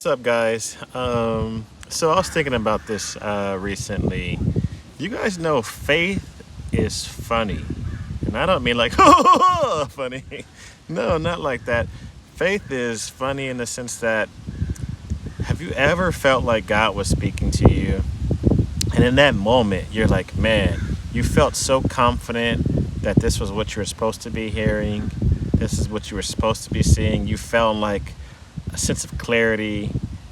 What's up, guys? So I was thinking about this recently. You guys know faith is funny, and I don't mean like funny. No, not like that. Faith is funny in the sense that have you ever felt like God was speaking to you, and in that moment you're like, man, you felt so confident that this was what you were supposed to be hearing, this is what you were supposed to be seeing. You felt like a sense of clarity.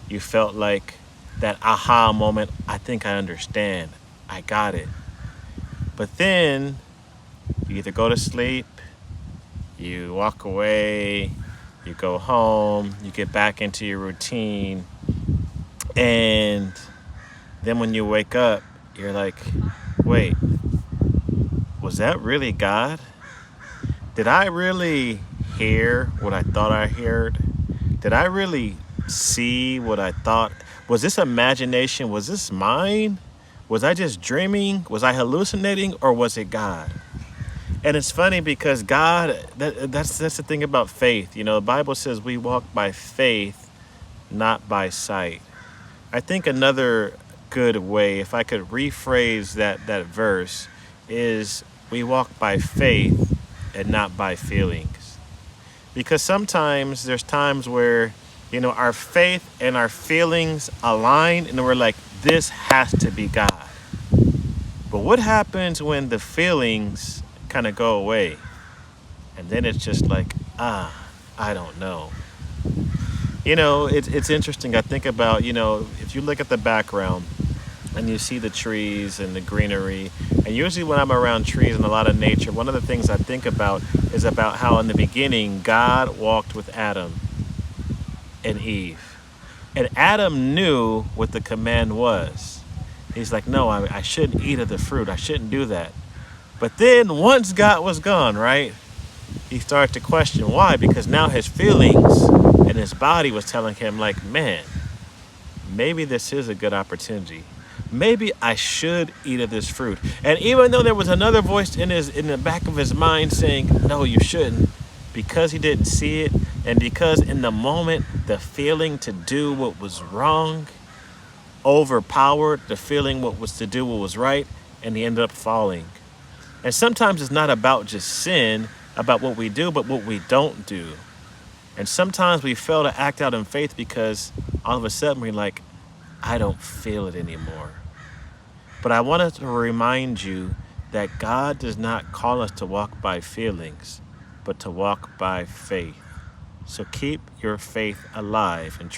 You felt like that aha moment. I think I understand. I got it. But then you either go to sleep, you walk away, you go home, you get back into your routine, and then when you wake up, you're like, wait, was that really God? Did I really hear what I thought I heard? Did I really see what I thought? Was this imagination? Was this mine? Was I just dreaming? Was I hallucinating, or was it God? And it's funny because God, that's the thing about faith. You know, the Bible says we walk by faith, not by sight. I think another good way, if I could rephrase that verse, is we walk by faith and not by feelings. Because sometimes there's times where, our faith and our feelings align and we're like, this has to be God. But what happens when the feelings kind of go away? And then it's just like, I don't know. It's interesting. I think about, if you look at the background and you see the trees and the greenery, and usually when I'm around trees and a lot of nature, one of the things I think about is about how in the beginning God walked with Adam and Eve. And Adam knew what the command was. He's like, no, I shouldn't eat of the fruit. I shouldn't do that. But then once God was gone, right, he started to question why, because now his feelings and his body was telling him like, man, maybe this is a good opportunity. Maybe I should eat of this fruit. And even though there was another voice in the back of his mind saying, no, you shouldn't, because he didn't see it, and because in the moment the feeling to do what was wrong overpowered the feeling what was to do what was right, and he ended up falling. And sometimes it's not about just sin, about what we do, but what we don't do. And sometimes we fail to act out in faith because all of a sudden we're like, I don't feel it anymore. But I wanted to remind you that God does not call us to walk by feelings, but to walk by faith. So keep your faith alive and